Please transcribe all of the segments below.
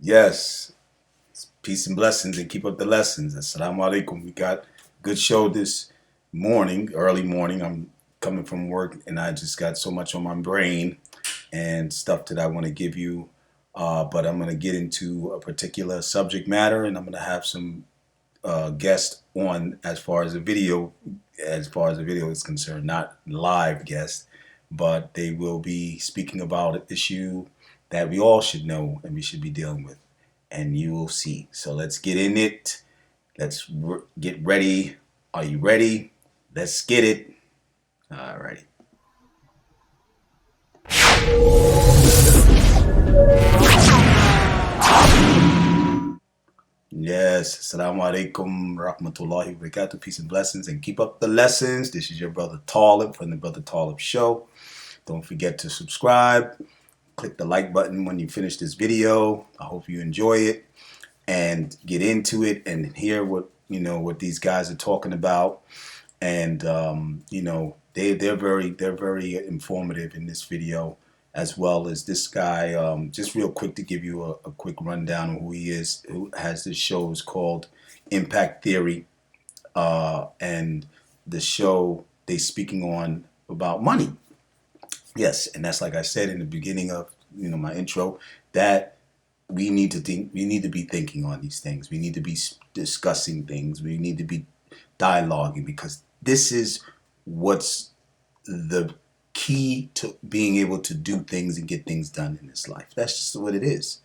Yes, peace and blessings and keep up the lessons. Assalamu alaikum. We got a good show this morning, early morning. I'm coming from work and I just got so much on my brain and stuff that I want to give you. But I'm going to get into a particular subject matter and I'm going to have some guests on as far as the video is concerned, not live guests, but they will be speaking about an issue that we all should know and we should be dealing with, and you will see. So let's get in it. Let's get ready. Are you ready? Let's get it. All righty. Yes, assalamu alaikum rahmatullahi wa barakatuh. Peace and blessings and keep up the lessons. This is your brother Talib from the Brother Talib Show. Don't forget to subscribe. Click the like button when you finish this video. I hope you enjoy it and get into it and hear what these guys are talking about. And they're very informative in this video, as well as this guy. Just real quick to give you a quick rundown of who he is. Who has this show is called Impact Theory, and the show they speaking on about money. Yes, and that's like I said in the beginning of my intro, that we need to think. We need to be thinking on these things. We need to be discussing things. We need to be dialoguing, because this is what's the key to being able to do things and get things done in this life. That's just what it is.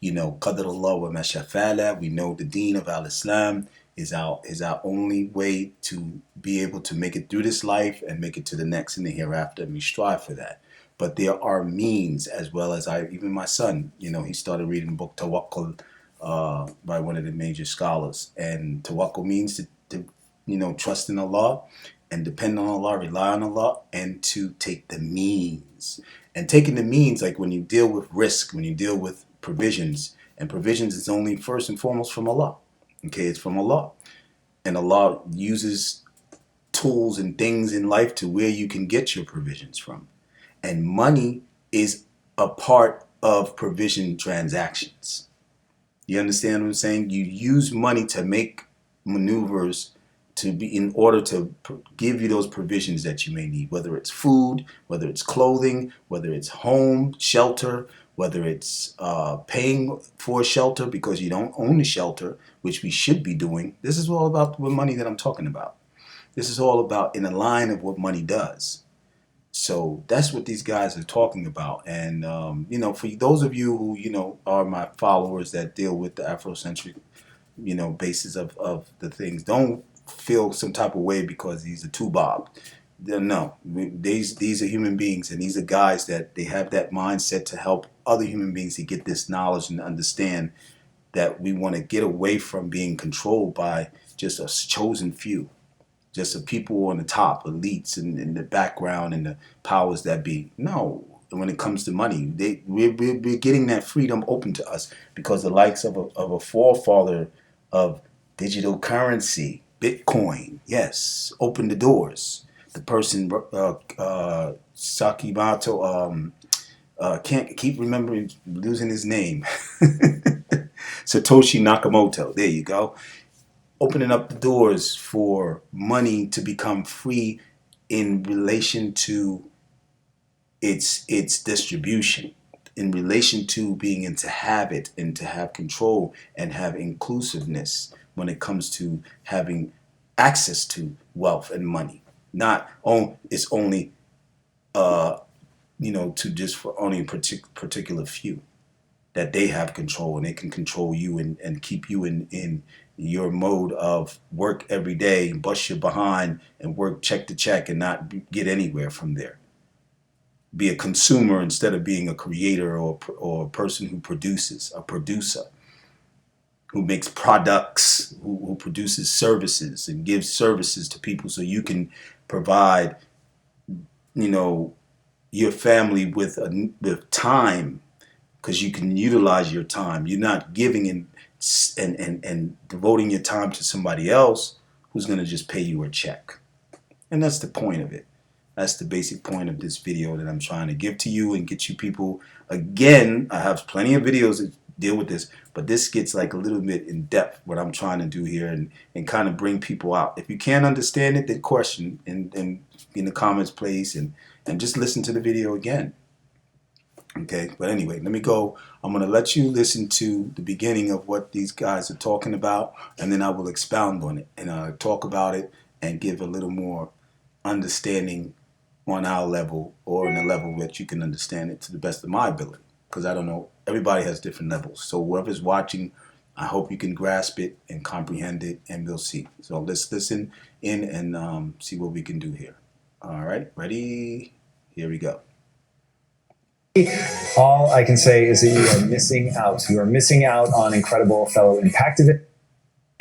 Qadarullah wa mashafala. We know the deen of al-Islam is our only way to be able to make it through this life and make it to the next and the hereafter, and we strive for that. But there are means, as well as even my son, he started reading the book Tawakkul by one of the major scholars. And Tawakkul means to trust in Allah and depend on Allah, rely on Allah, and to take the means. And taking the means, like when you deal with risk, when you deal with provisions, and provisions is only first and foremost from Allah. Okay, it's from Allah. And Allah uses tools and things in life to where you can get your provisions from. And money is a part of provision transactions. You understand what I'm saying? You use money to make maneuvers to be in order to give you those provisions that you may need, whether it's food, whether it's clothing, whether it's home, shelter, whether it's paying for shelter because you don't own the shelter, which we should be doing. This is all about the money that I'm talking about. This is all about in the line of what money does. So that's what these guys are talking about. And, for those of you who, are my followers that deal with the Afrocentric, basis of the things, don't feel some type of way because he's a two-bob. No, these are human beings, and these are guys that they have that mindset to help other human beings to get this knowledge and understand that we want to get away from being controlled by just a chosen few. Just the people on the top, elites, and in the background, and the powers that be. No, when it comes to money, we're getting that freedom open to us because the likes of a forefather of digital currency, Bitcoin, yes, opened the doors. The person, Sakimato, can't keep remembering losing his name, Satoshi Nakamoto. There you go. Opening up the doors for money to become free in relation to its distribution, in relation to being able to have it and to have control and have inclusiveness when it comes to having access to wealth and money. Not it's only to just for only a particular few, that they have control and they can control you and keep you in your mode of work every day, bust your behind and work check to check and not get anywhere from there. Be a consumer instead of being a creator or a person who produces, a producer who makes products, who produces services and gives services to people so you can provide, your family with time, because you can utilize your time. You're not giving and devoting your time to somebody else who's going to just pay you a check. And that's the point of it. That's the basic point of this video that I'm trying to give to you and get you people. Again, I have plenty of videos deal with this, but this gets like a little bit in depth what I'm trying to do here, and kind of bring people out. If you can't understand it, then question and in the comments place, and just listen to the video again. Okay, but anyway, let me go. I'm going to let you listen to the beginning of what these guys are talking about, and then I will expound on it and talk about it and give a little more understanding on our level, or in a level that you can understand it to the best of my ability. Because I don't know, everybody has different levels. So whoever's watching, I hope you can grasp it and comprehend it, and we'll see. So let's listen in and see what we can do here. All right, ready? Here we go. All I can say is that you are missing out. You are missing out on incredible fellow impactivists,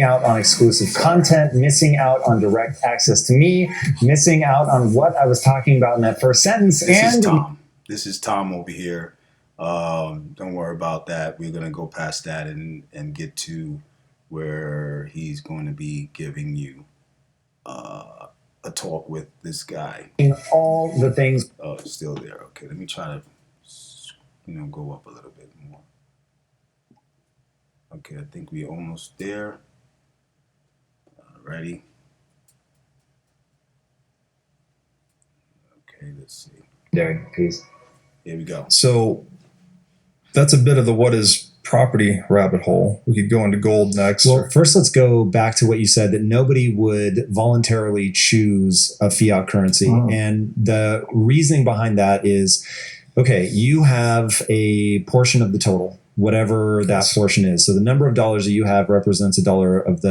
out on exclusive content, missing out on direct access to me, missing out on what I was talking about in that first sentence. This is Tom. This is Tom over here. Don't worry about that. We're going to go past that and get to where he's going to be giving you a talk with this guy. All the things. Oh, it's still there. Okay, let me try to go up a little bit more. Okay, I think we're almost there. Ready? Okay, let's see. There, peace. Here we go. So that's a bit of the what is property rabbit hole. We could go into gold next. Well, first let's go back to what you said, that nobody would voluntarily choose a fiat currency. And the reasoning behind that is, okay, you have a portion of the total, whatever that portion is. So the number of dollars that you have represents $1 of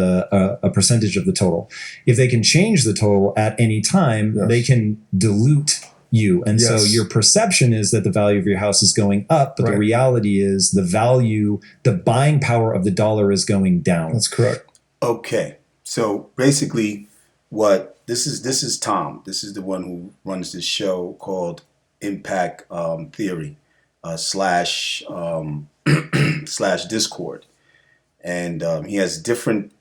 a percentage of the total. If they can change the total at any time, they can dilute you. And so your perception is that the value of your house is going up, but the reality is the value, the buying power of the dollar is going down. That's correct. Okay. So basically this is Tom. This is the one who runs this show called Impact Theory slash Discord, and he has different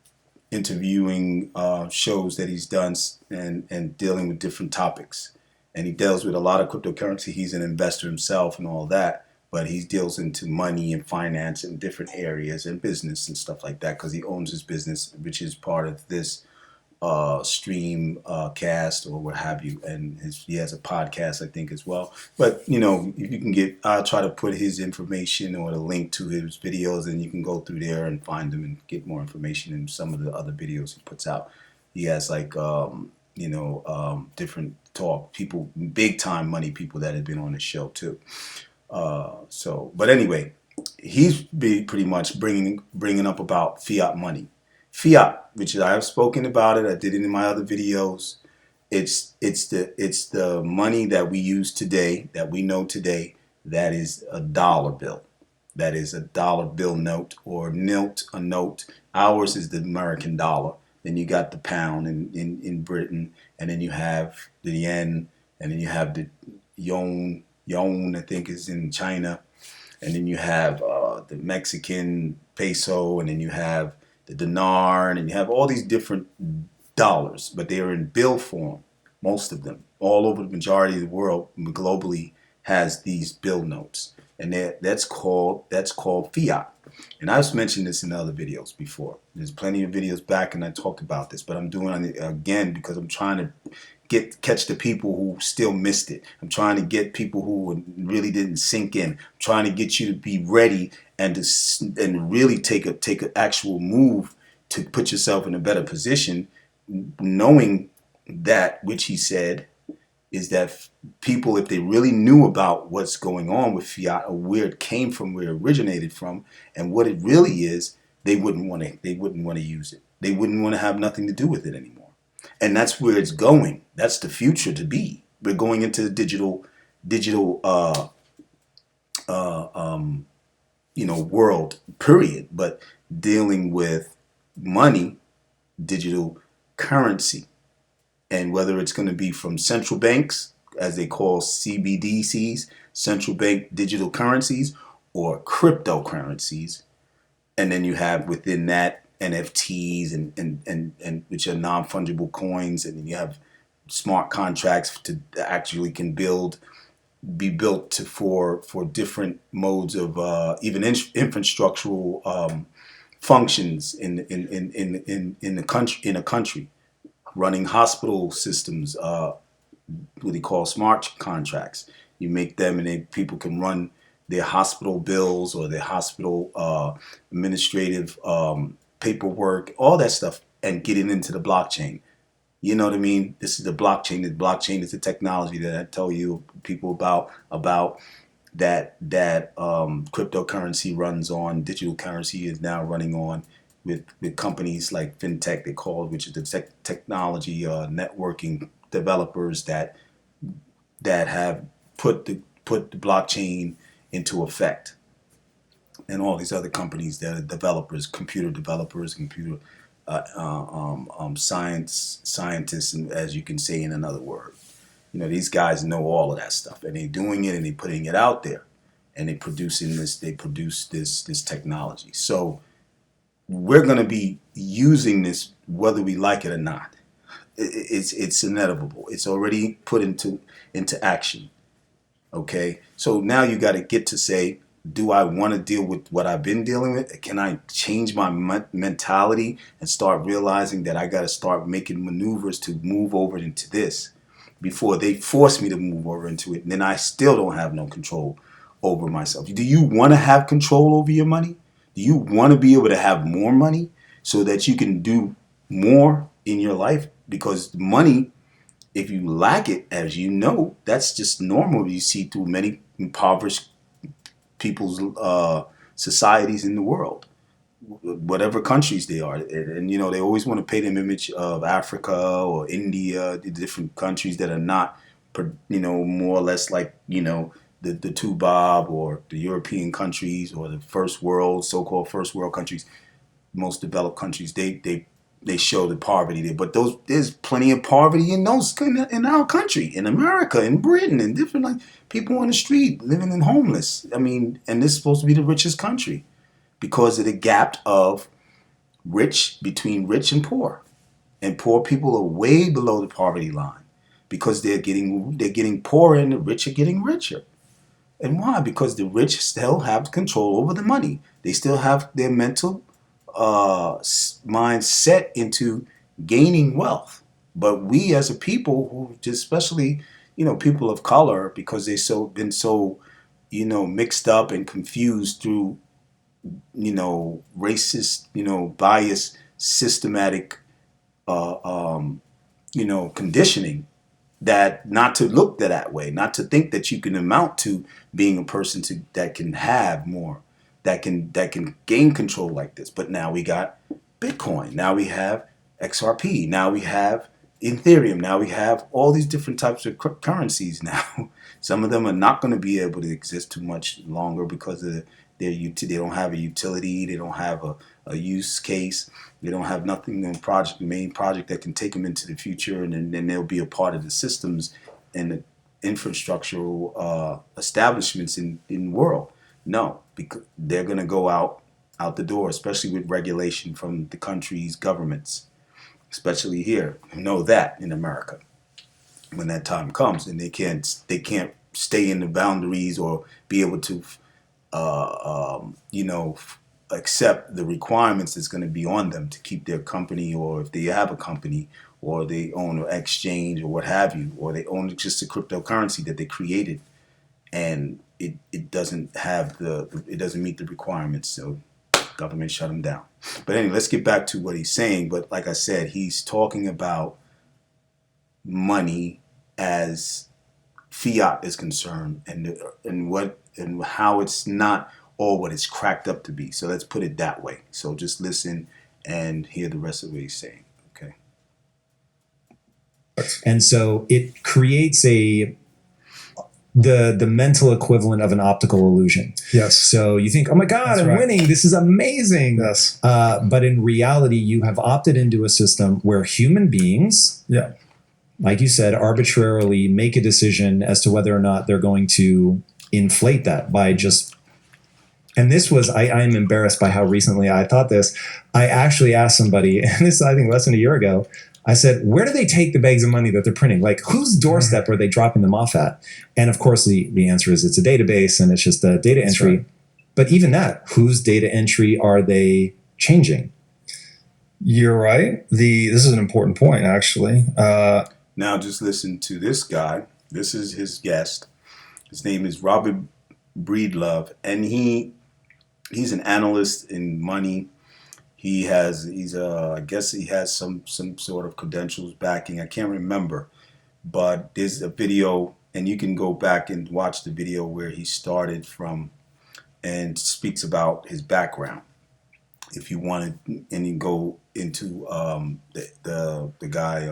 interviewing shows that he's done and dealing with different topics, and he deals with a lot of cryptocurrency. He's an investor himself and all that, but he deals into money and finance in different areas and business and stuff like that, because he owns his business, which is part of this stream cast or what have you, and he has a podcast I think as well. But if you can I'll try to put his information or the link to his videos, and you can go through there and find them and get more information in some of the other videos he puts out. He has like different talk people, big time money people that have been on the show too. But anyway, he's pretty much bringing up about fiat money. Fiat, which I have spoken about it, I did it in my other videos. It's the money that we use today, that we know today, that is a dollar bill. That is a dollar bill note, or a note. Ours is the American dollar. Then you got the pound in Britain, and then you have the yen, and then you have the yuan I think is in China, and then you have the Mexican peso, and then you have the dinar, and you have all these different dollars, but they are in bill form. Most of them, all over the majority of the world, globally, has these bill notes, and that's called fiat. And I've mentioned this in other videos before. There's plenty of videos back, and I talked about this, but I'm doing it again because I'm trying to catch the people who still missed it. I'm trying to get people who really didn't sink in. I'm trying to get you to be ready and really take an actual move to put yourself in a better position, knowing that, which he said, is that people, if they really knew about what's going on with fiat, or where it came from, where it originated from, and what it really is, they wouldn't want to use it. They wouldn't want to have nothing to do with it anymore. And that's where it's going. That's the future to be. We're going into the digital world, period. But dealing with money, digital currency, and whether it's going to be from central banks, as they call CBDCs, central bank digital currencies, or cryptocurrencies, and then you have within that NFTs and which are non-fungible coins, and then you have smart contracts to actually can build be built for different modes of even infrastructural functions in a country, running hospital systems, what they call smart contracts. You make them, and people can run their hospital bills or their hospital administrative paperwork, all that stuff, and get it into the blockchain. You know what I mean? This is the blockchain. The blockchain is the technology that I tell you people about that cryptocurrency runs on. Digital currency is now running on with companies like fintech, they call it, which is the technology networking developers that have put the blockchain into effect, and all these other companies that are developers, computer developers, computer scientists, and as you can say in another word, these guys know all of that stuff, and they're doing it and they're putting it out there, and they produce this technology. So we're going to be using this whether we like it or not. It's inevitable. It's already put into action. Okay, so now you got to get to say, do I want to deal with what I've been dealing with? Can I change my mentality and start realizing that I got to start making maneuvers to move over into this before they force me to move over into it? And then I still don't have no control over myself. Do you want to have control over your money? Do you want to be able to have more money so that you can do more in your life? Because money, if you lack it, as you know, that's just normal. You see through many impoverished people's societies in the world, whatever countries they are. And they always want to paint an image of Africa or India, the different countries that are not, more or less like, the two bob, or the European countries, or the so-called first world countries, most developed countries. They show the poverty there, but there's plenty of poverty in our country, in America, in Britain, and different, like, people on the street living in homeless. I mean, and this is supposed to be the richest country because of the gap of between rich and poor people are way below the poverty line because they're getting poorer and the rich are getting richer. And why? Because the rich still have control over the money. They still have their mental mind set into gaining wealth. But we as a people, who especially, people of color, because they've been so mixed up and confused through racist, bias, systematic conditioning, that not to look that way, not to think that you can amount to being a person that can have more, that can gain control like this. But now we got Bitcoin, now we have XRP, now we have Ethereum, now we have all these different types of currencies now. Some of them are not going to be able to exist too much longer because of they don't have a utility, they don't have a use case, they don't have nothing main project that can take them into the future, and then they'll be a part of the systems and the infrastructural establishments in the world. No, because they're going to go out the door, especially with regulation from the country's governments, especially here. You know that in America, when that time comes, and they can't stay in the boundaries or be able to accept the requirements that's going to be on them to keep their company, or if they have a company, or they own an exchange or what have you, or they own just a cryptocurrency that they created, and it doesn't meet the requirements, so government shut them down. But anyway, let's get back to what he's saying. But like I said, he's talking about money as fiat is concerned, and how it's not all what it's cracked up to be. So let's put it that way. So just listen and hear the rest of what he's saying. Okay. And so it creates the mental equivalent of an optical illusion. Yes. So you think, oh my God, I'm winning. This is amazing. Yes. But in reality, you have opted into a system where human beings, like you said, arbitrarily make a decision as to whether or not they're going to inflate that by just. And this was, I'm embarrassed by how recently I thought this. I actually asked somebody, and this I think less than a year ago, I said, where do they take the bags of money that they're printing? Like, whose doorstep are they dropping them off at? And of course, the answer is it's a database and it's just a data entry. Right. But even that, whose data entry are they changing? You're right. This is an important point, actually. Now, just listen to this guy. This is his guest. His name is Robert Breedlove, and he's an analyst in money. I guess he has some sort of credentials backing. I can't remember, but there's a video, and you can go back and watch the video where he started from, and speaks about his background. If you wanted, and you go into the guy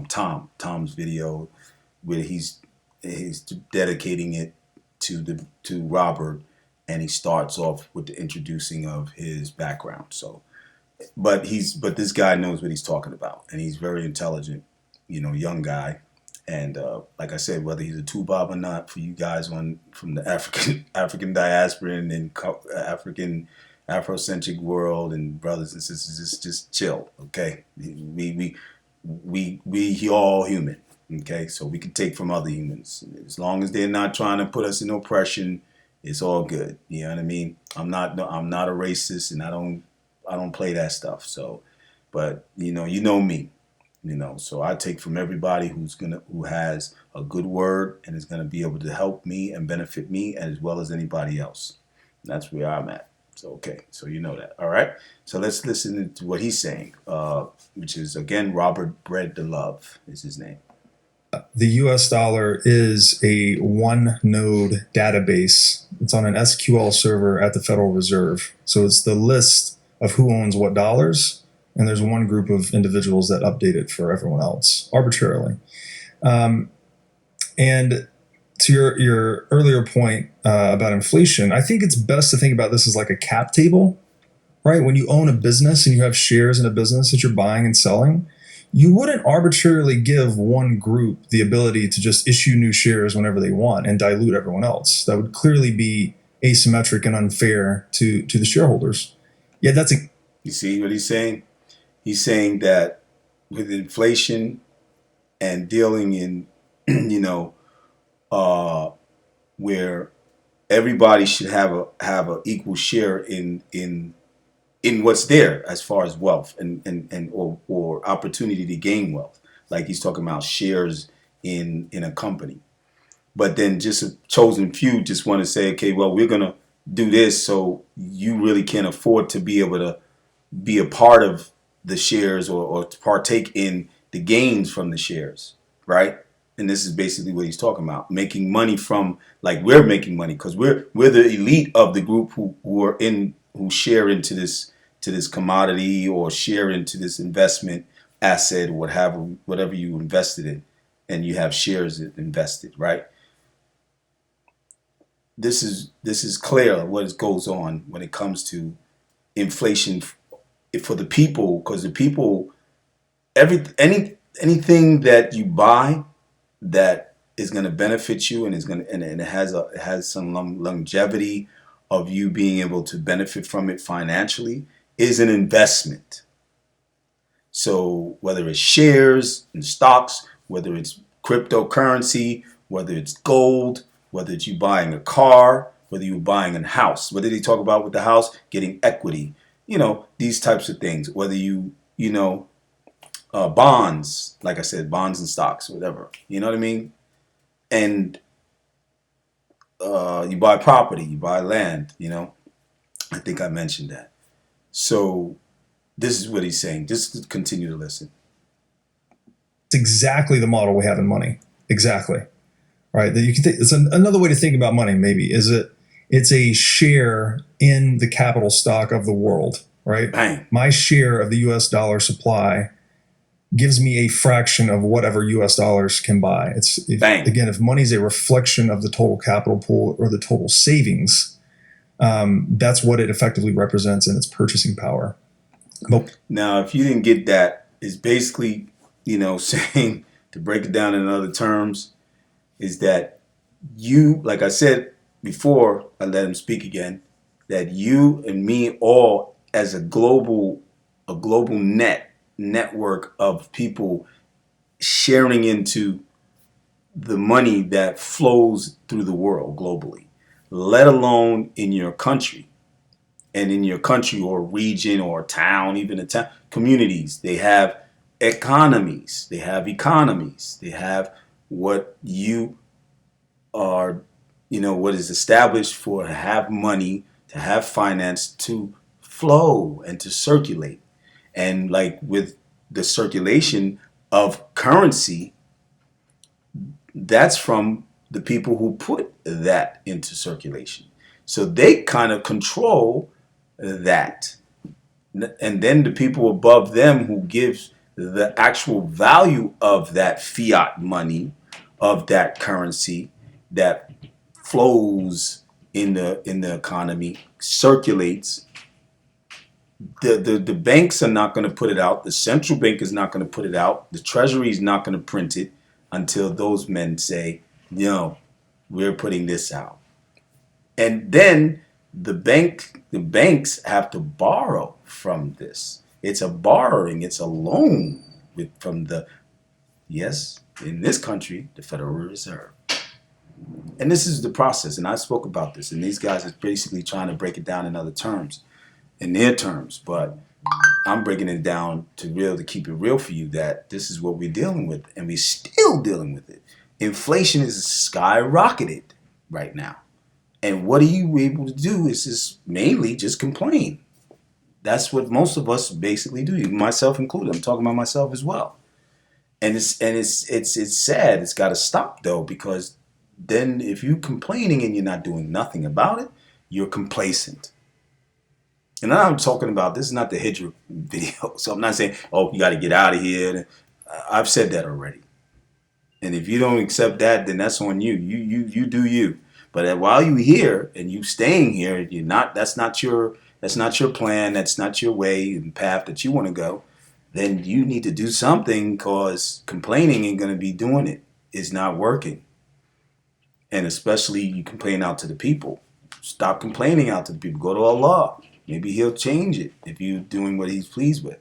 Tom's video, where he's dedicating it to Robert, and he starts off with the introducing of his background. So, but this guy knows what he's talking about, and he's very intelligent, young guy. And like I said, whether he's a two-bob or not, for you guys from the African diaspora and African Afrocentric world and brothers and sisters, just chill, okay? We all human, okay? So we can take from other humans as long as they're not trying to put us in oppression. It's all good. You know what I mean? I'm not a racist, and I don't play that stuff. So, but you know me. So I take from everybody who has a good word and is gonna be able to help me and benefit me as well as anybody else. That's where I'm at. So okay, so you know that. All right. So let's listen to what he's saying, which is again Robert Breedlove is his name. The US dollar is a one node database. It's on an SQL server at the Federal Reserve. So it's the list of who owns what dollars, and there's one group of individuals that update it for everyone else arbitrarily. And to your earlier point about inflation, I think it's best to think about this as like a cap table, right? When you own a business and you have shares in a business that you're buying and selling, you wouldn't arbitrarily give one group the ability to just issue new shares whenever they want and dilute everyone else. That would clearly be asymmetric and unfair to the shareholders. Yeah, You see what he's saying? He's saying that with inflation and dealing in, where everybody should have a equal share in what's there as far as wealth or opportunity to gain wealth. Like he's talking about shares in a company. But then just a chosen few just want to say, okay, well, we're going to do this, so you really can't afford to be able to be a part of the shares or to partake in the gains from the shares, right? And this is basically what he's talking about, making money from, like we're making money because we're the elite of the group who share into this commodity or share into this investment asset or whatever you invested in, and you have shares invested, right? This is clear what goes on when it comes to inflation for the people, because the people, anything that you buy that is going to benefit you and it has some longevity of you being able to benefit from it financially is an investment. So whether it's shares and stocks, whether it's cryptocurrency, whether it's gold, whether it's you buying a car, whether you're buying a house, whether they talk about with the house getting equity, these types of things, whether bonds, like I said, bonds and stocks, whatever, you know what I mean? And you buy property, you buy land, I think I mentioned that. So this is what he's saying. Just continue to listen. It's exactly the model we have in money. Exactly. Right. That you can think, it's another way to think about money. Maybe it's a share in the capital stock of the world. Right. Bang. My share of the U.S. dollar supply gives me a fraction of whatever U.S. dollars can buy. Again, if money's a reflection of the total capital pool or the total savings, that's what it effectively represents in its purchasing power. But now, if you didn't get that, it's basically, saying, to break it down in other terms, is that you, like I said before, I let him speak again, that you and me all as a global net network of people sharing into the money that flows through the world globally, let alone in your country. And in your country or region or town, even a town, communities, they have economies. They have economies. They have what you are, what is established for to have money, to have finance, to flow and to circulate. And like with the circulation of currency, that's from the people who put that into circulation. So they kind of control that. And then the people above them who gives the actual value of that fiat money, of that currency that flows in the economy, circulates. The banks are not going to put it out. The central bank is not going to put it out. The treasury is not going to print it until those men say, no, we're putting this out. And then the banks have to borrow from this. It's a borrowing, it's a loan from in this country, the Federal Reserve. And this is the process, and I spoke about this, and these guys are basically trying to break it down in other terms, in their terms, but I'm breaking it down to keep it real for you that this is what we're dealing with, and we're still dealing with it. Inflation is skyrocketed right now. And what are you able to do is just mainly just complain. That's what most of us basically do, myself included. I'm talking about myself as well. And it's sad. It's got to stop though, because then if you're complaining and you're not doing nothing about it, you're complacent. And I'm talking about, this is not the Hydra video, so I'm not saying, oh, you got to get out of here. I've said that already. And if you don't accept that, then that's on you. You do you. But while you're here and you staying here, that's not your plan, that's not your way and path that you want to go, then you need to do something, because complaining ain't going to be doing it. It's not working. And especially you complain out to the people. Stop complaining out to the people. Go to Allah. Maybe he'll change it if you're doing what he's pleased with.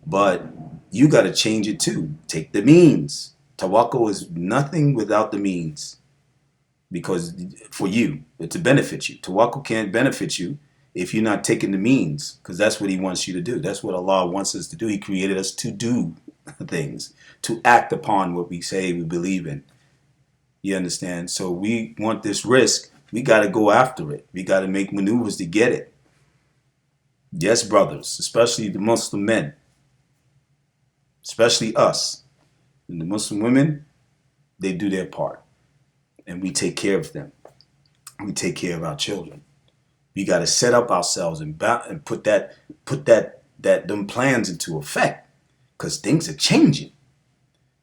But you got to change it too. Take the means. Tawakkul is nothing without the means. Because for you, to benefit you. Tawakkul can't benefit you if you're not taking the means, because that's what he wants you to do. That's what Allah wants us to do. He created us to do things, to act upon what we say we believe in. You understand? So we want this risk. We got to go after it. We got to make maneuvers to get it. Yes, brothers, especially the Muslim men, especially us. And the Muslim women, they do their part. And we take care of them. We take care of our children. We got to set up ourselves and put them plans into effect, because things are changing.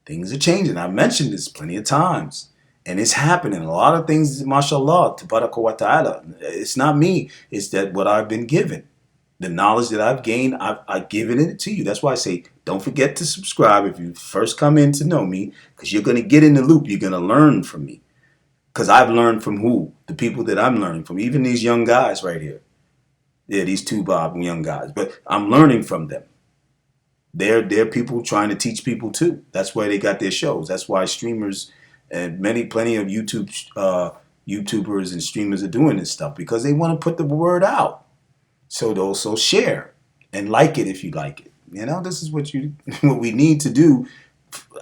Things are changing. I've mentioned this plenty of times, and it's happening. A lot of things, mashallah, tabaraka wa ta'ala. It's not me. It's that what I've been given. The knowledge that I've gained, I've given it to you. That's why I say, don't forget to subscribe if you first come in to know me, because you're going to get in the loop. You're going to learn from me. Because I've learned from who? The people that I'm learning from. Even these young guys right here. Yeah, these two Bob young guys. But I'm learning from them. They're people trying to teach people too. That's why they got their shows. That's why streamers and plenty of YouTubers and streamers are doing this stuff, because they want to put the word out. So to also share and like it if you like it. This is what we need to do.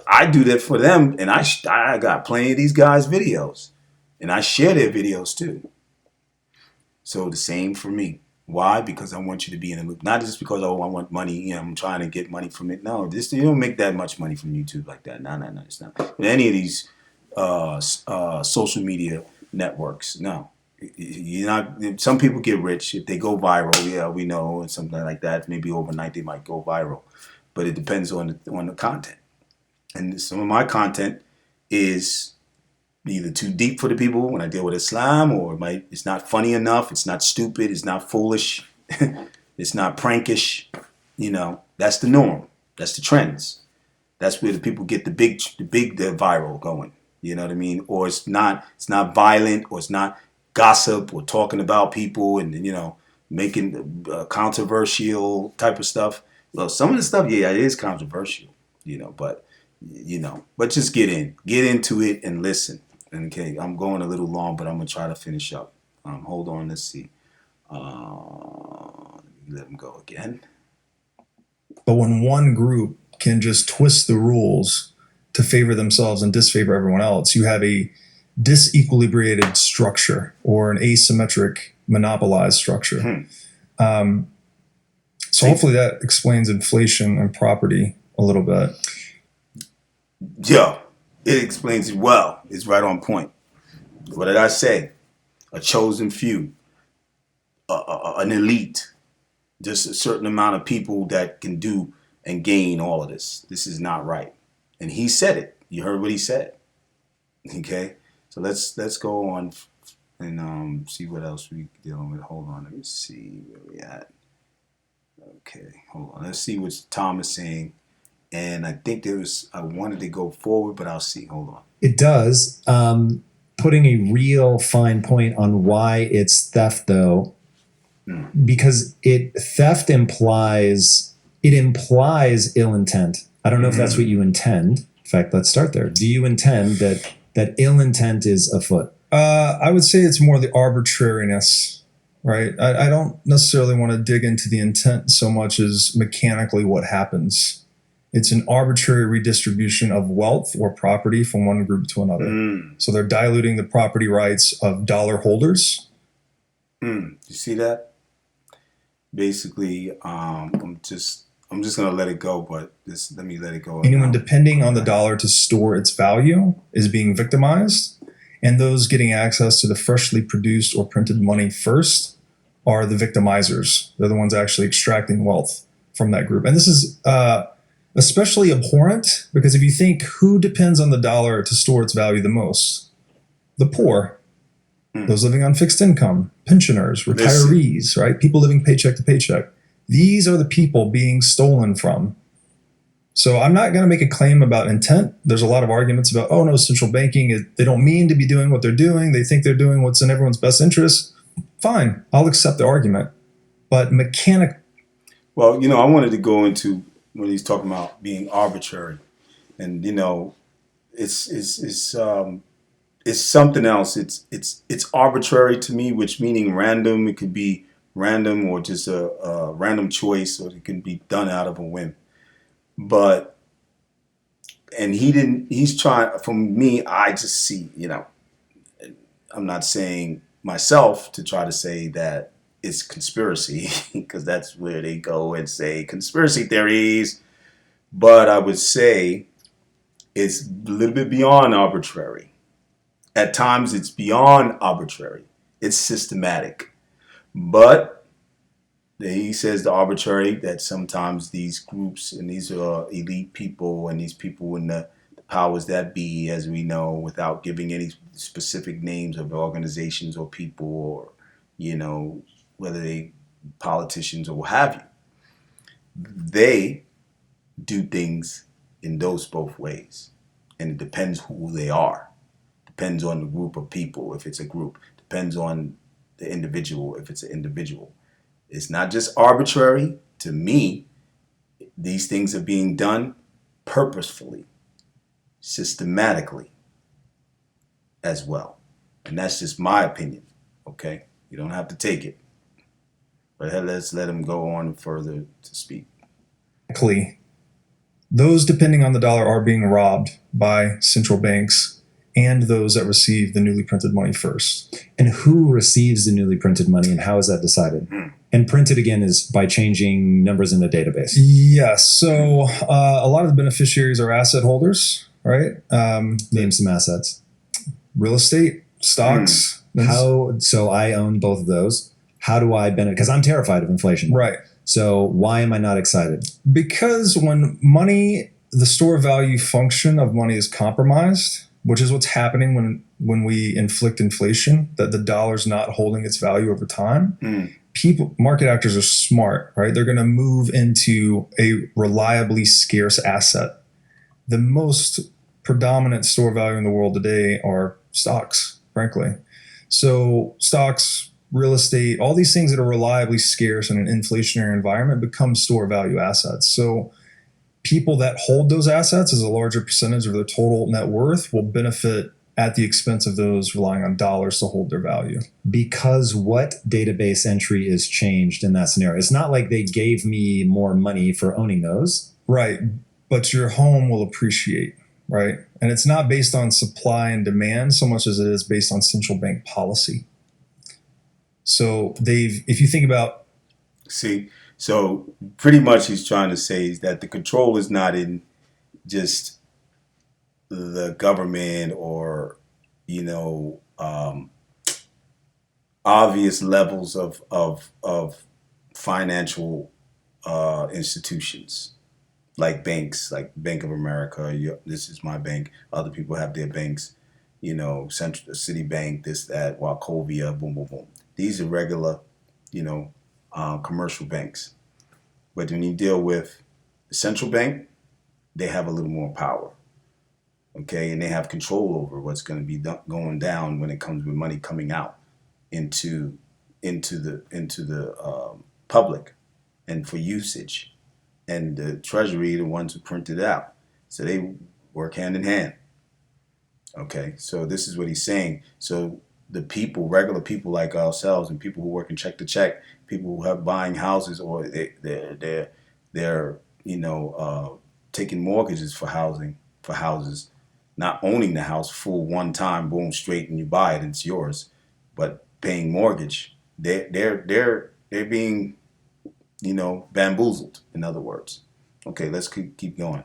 I do that for them, and I got plenty of these guys' videos, and I share their videos too. So the same for me. Why? Because I want you to be in the loop. Not just because, I want money, I'm trying to get money from it. No, you don't make that much money from YouTube like that. No, it's not. But any of these social media networks, no. You're not. Some people get rich if they go viral. Yeah, we know, and something like that. Maybe overnight they might go viral, but it depends on the content. And some of my content is either too deep for the people when I deal with Islam, or it's not funny enough. It's not stupid. It's not foolish. It's not prankish. That's the norm. That's the trends. That's where the people get the viral going. You know what I mean? Or it's not violent, or it's not gossip or talking about people and making controversial type of stuff. Well, some of the stuff, yeah, it is controversial, but just get into it and listen. Okay, I'm going a little long, but I'm gonna try to finish up. Hold on, let's see. Let him go again. But when one group can just twist the rules to favor themselves and disfavor everyone else, you have a disequilibrated structure or an asymmetric monopolized structure. So hopefully that explains inflation and property a little bit. Yeah, it explains it well. It's right on point. What did I say? A chosen few, an elite, just a certain amount of people that can do and gain all of this. This is not right. And he said it. You heard what he said. Okay? So let's go on and see what else we dealing with. Hold on, let me see where we at. Okay, hold on. Let's see what Tom is saying. And I think I wanted to go forward, but I'll see. Hold on. It does. Putting a real fine point on why it's theft, though, because theft implies ill intent. I don't know if that's what you intend. In fact, let's start there. Do you intend that ill intent is afoot? I would say it's more the arbitrariness, right? I don't necessarily want to dig into the intent so much as mechanically what happens. It's an arbitrary redistribution of wealth or property from one group to another. So they're diluting the property rights of dollar holders. You see that? Basically, I'm just gonna let it go, but let me let it go. Anyone depending on the dollar to store its value is being victimized, and those getting access to the freshly produced or printed money first are the victimizers. They're the ones actually extracting wealth from that group. And this is especially abhorrent because if you think who depends on the dollar to store its value the most, the poor, those living on fixed income, pensioners, retirees, right? People living paycheck to paycheck. These are the people being stolen from. So I'm not going to make a claim about intent. There's a lot of arguments about, oh no, central banking, they don't mean to be doing what they're doing. They think they're doing what's in everyone's best interest. Fine, I'll accept the argument. But Well, I wanted to go into when he's talking about being arbitrary, and it's something else. It's arbitrary to me, which meaning random. It could be random or just a random choice, or it can be done out of a whim. He's trying, from me, I just see, I'm not saying myself to try to say that it's conspiracy, because that's where they go and say conspiracy theories. But I would say it's a little bit beyond arbitrary. At times it's beyond arbitrary. It's systematic. But he says the arbitrary, that sometimes these groups and these elite people and these people in the powers that be, as we know, without giving any specific names of organizations or people or, whether they politicians or what have you, they do things in those both ways. And it depends who they are. Depends on the group of people, if it's a group. Depends on the individual, if it's an individual. It's not just arbitrary. To me, these things are being done purposefully, systematically as well. And that's just my opinion, okay? You don't have to take it. But let's let him go on further to speak. Those depending on the dollar are being robbed by central banks and those that receive the newly printed money first. And who receives the newly printed money and how is that decided? And printed, again, is by changing numbers in the database. Yes. So a lot of the beneficiaries are asset holders, right? Name some assets. Real estate, stocks. So I own both of those. How do I benefit? Because I'm terrified of inflation. Right. So why am I not excited? Because when money, the store value function of money is compromised, which is what's happening when we inflict inflation, that the dollar's not holding its value over time. Market actors are smart, right? They're going to move into a reliably scarce asset. The most predominant store value in the world today are stocks, frankly. So stocks real estate, all these things that are reliably scarce in an inflationary environment become store value assets. So people that hold those assets as a larger percentage of their total net worth will benefit at the expense of those relying on dollars to hold their value. Because what database entry is changed in that scenario? It's not like they gave me more money for owning those. Right. But your home will appreciate, right? And it's not based on supply and demand so much as it is based on central bank policy. So if you think about. See, so pretty much he's trying to say is that the control is not in just the government or, obvious levels of financial institutions like banks, like Bank of America. This is my bank. Other people have their banks, Central Citibank, this, that, Wachovia, boom, boom, boom. These are regular, commercial banks. But when you deal with the central bank, they have a little more power. Okay, and they have control over what's going to be going down when it comes with money coming out into the public and for usage, and the Treasury, the ones who print it out. So they work hand in hand. Okay, so this is what he's saying. So the people, regular people like ourselves, and people who work in check to check, people who have buying houses, or they're taking mortgages for houses, not owning the house full one time, boom, straight, and you buy it, it's yours, but paying mortgage, they're being, bamboozled, in other words. Okay, let's keep going.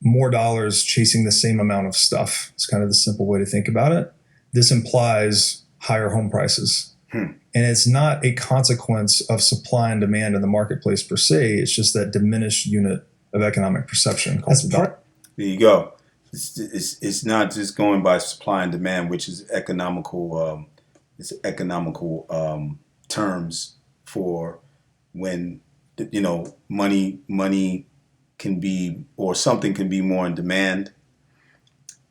More dollars chasing the same amount of stuff. It's kind of the simple way to think about it. This implies higher home prices. And it's not a consequence of supply and demand in the marketplace per se. It's just that diminished unit of economic perception. There you go. It's not just going by supply and demand, which is economical. It's economical terms for when money can be, or something can be more in demand,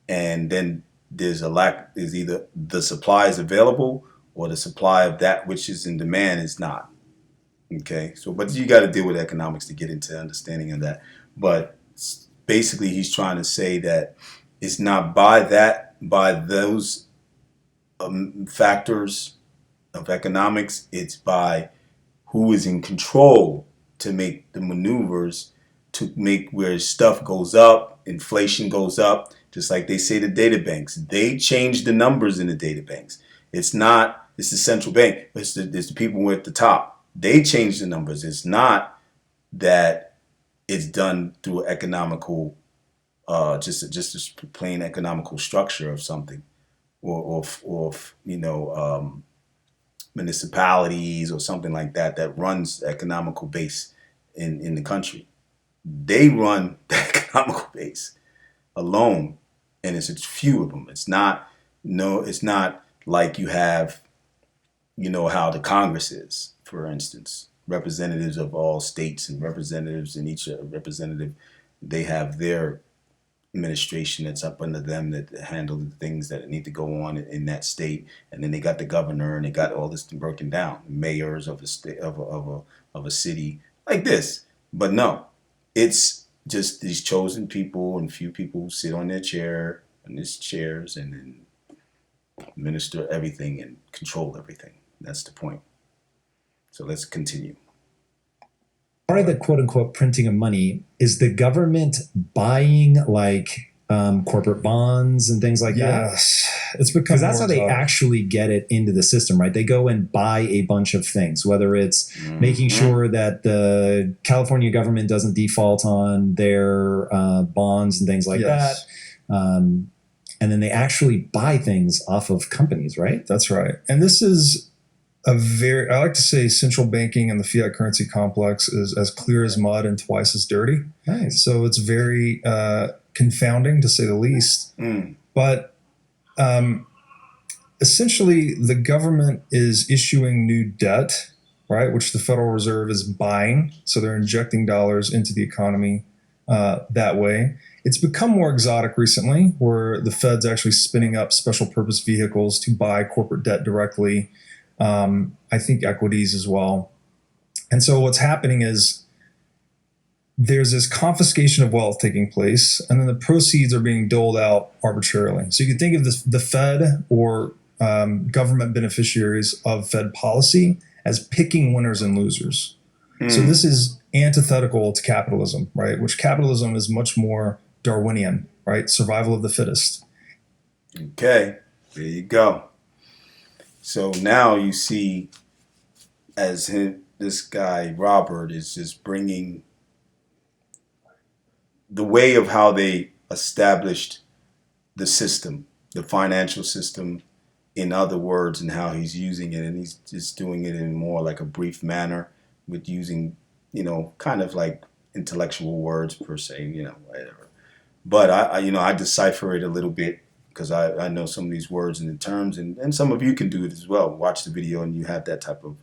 and then there's a lack. Is either the supply is available or the supply of that which is in demand is not. Okay, so but you got to deal with economics to get into understanding of that. But basically, he's trying to say that it's not by those factors of economics. It's by who is in control to make the maneuvers to make where stuff goes up, inflation goes up. Just like they say the data banks, they change the numbers in the data banks. It's the central bank. It's the people who are at the top. They change the numbers. It's not that it's done through economical, just a plain economical structure of something, or municipalities or something like that runs the economical base in the country. They run the economical base alone, and it's a few of them. It's not like you have, how the Congress is, for instance, representatives of all states, and representatives in each representative, they have their administration that's up under them that handle the things that need to go on in that state, and then they got the governor, and they got all this broken down, mayors of a state of a city like this. But no, it's just these chosen people and few people who sit on these chairs and then administer everything and control everything. That's the point. So let's continue. Part of the quote unquote printing of money is the government buying like corporate bonds and things like that. Yes, it's become, because that's how they actually get it into the system, right? They go and buy a bunch of things, whether it's making sure that the California government doesn't default on their bonds and things like that. And then they actually buy things off of companies, right? That's right. And this is I like to say central banking and the fiat currency complex is as clear as mud and twice as dirty. Nice. So it's very confounding, to say the least. But essentially, the government is issuing new debt, right, which the Federal Reserve is buying. So they're injecting dollars into the economy that way. It's become more exotic recently, where the Fed's actually spinning up special purpose vehicles to buy corporate debt directly. I think equities as well. And so what's happening is there's this confiscation of wealth taking place, and then the proceeds are being doled out arbitrarily. So you can think of this, the Fed or government beneficiaries of Fed policy as picking winners and losers. So this is antithetical to capitalism, right? Which capitalism is much more Darwinian, right? Survival of the fittest. Okay, there you go. So now you see, as this guy Robert is just bringing the way of how they established the system, the financial system, in other words, and how he's using it, and he's just doing it in more like a brief manner with using, kind of like intellectual words per se, whatever. But I decipher it a little bit because I know some of these words and the terms, and some of you can do it as well. Watch the video and you have that type of,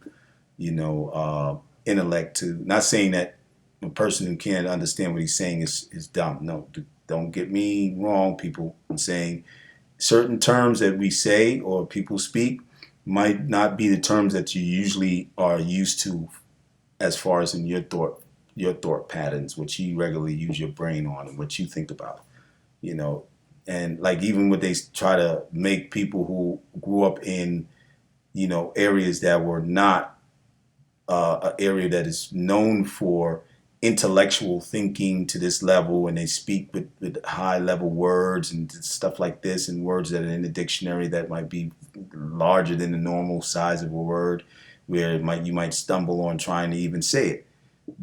intellect to, not saying that a person who can't understand what he's saying is dumb. No, don't get me wrong, people. I'm saying certain terms that we say or people speak might not be the terms that you usually are used to as far as in your thought patterns, which you regularly use your brain on and what you think about, and like even when they try to make people who grew up in, areas that were not an area that is known for intellectual thinking to this level, and they speak with high level words and stuff like this, and words that are in the dictionary that might be larger than the normal size of a word, where you might stumble on trying to even say it,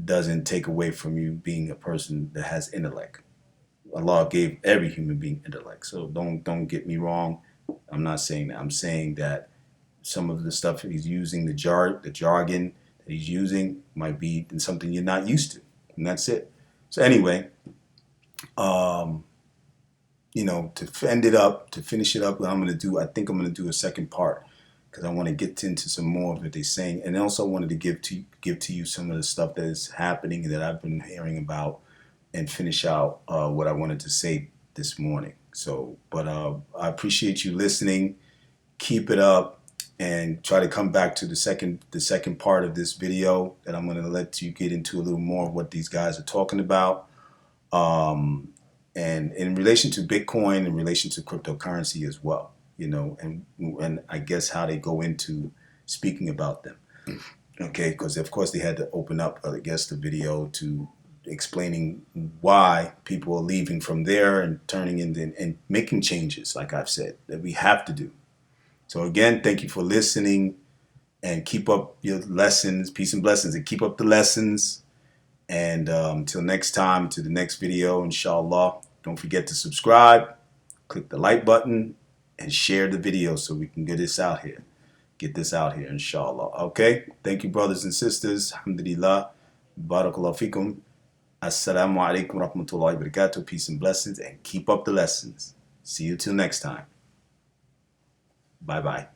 doesn't take away from you being a person that has intellect. Allah gave every human being intellect, so don't get me wrong. I'm not saying that. I'm saying that some of the stuff he's using, the jargon that he's using, might be something you're not used to, and that's it. So anyway, to finish it up, what I'm going to do, I think I'm going to do a second part because I want to get into some more of what they're saying, and also wanted to give to you some of the stuff that is happening that I've been hearing about, and finish out what I wanted to say this morning. So, but I appreciate you listening. Keep it up. And try to come back to the second part of this video that I'm going to let you get into a little more of what these guys are talking about, and in relation to Bitcoin, in relation to cryptocurrency as well, and I guess how they go into speaking about them. Okay, because of course they had to open up, I guess, the video to explaining why people are leaving from there and turning into and making changes, like I've said, that we have to do. So again, thank you for listening, and keep up your lessons. Peace and blessings, and keep up the lessons. And until next time, to the next video, inshallah. Don't forget to subscribe, click the like button, and share the video so we can get this out here. Inshallah. Okay? Thank you, brothers and sisters. Alhamdulillah. Barakallahu fikum. Assalamu alaikum rahmatullahi wa barakatuh. Peace and blessings, and keep up the lessons. See you till next time. Bye-bye.